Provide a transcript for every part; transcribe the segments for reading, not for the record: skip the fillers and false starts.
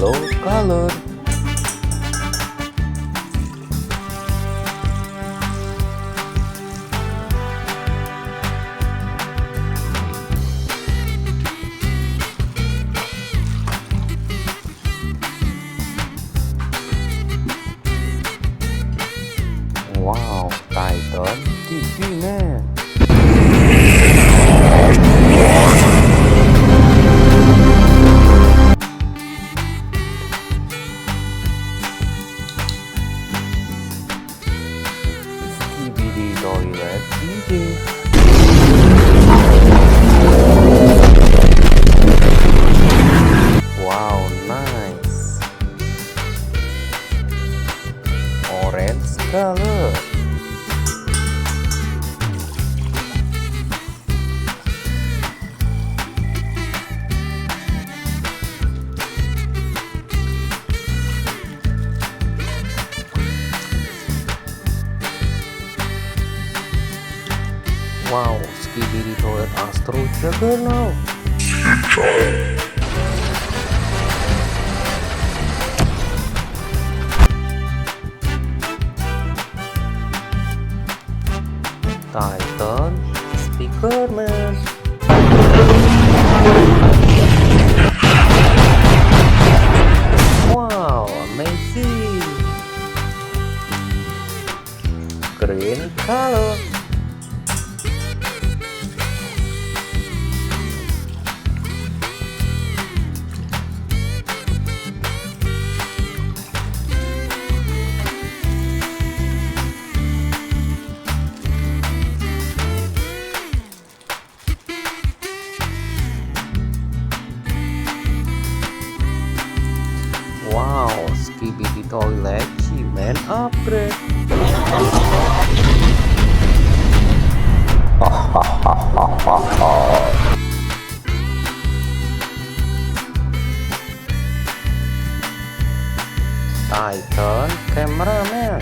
yellow color. Wow, Titan TV Man. Skibidi Toilet DJ. Wow, nice. Orange color. Wow, Skibidi Toilet Astro Juggernaut. Titan Speakerman. Wow, amazing. Green color. Wow, Skibidi Toilet He-Man upgrade. Titan Cameraman.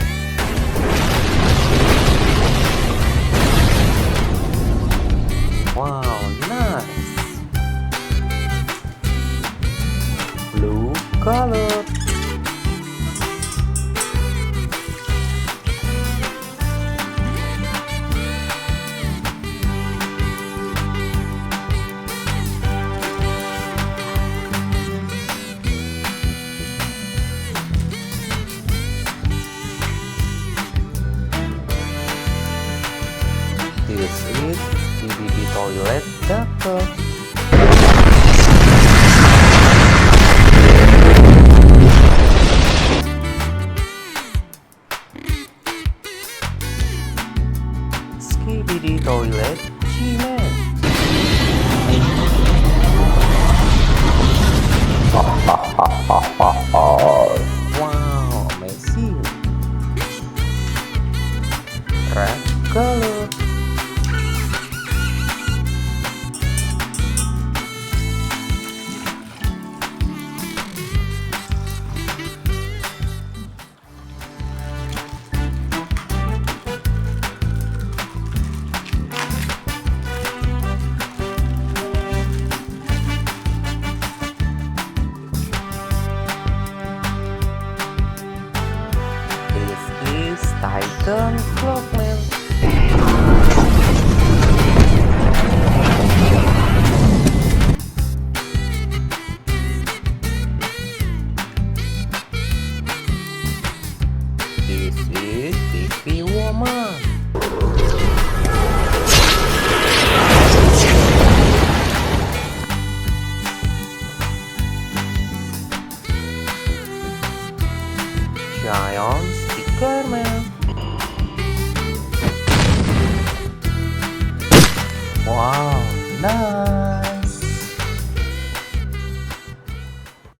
Wow, nice. Blue color. This is Skibidi Toilet Doctor. Skibidi Toilet He-Man. Wow, amazing. Red color. This is Titan Clockman. This is TV Woman. Giant Speakerman. Wow, nice.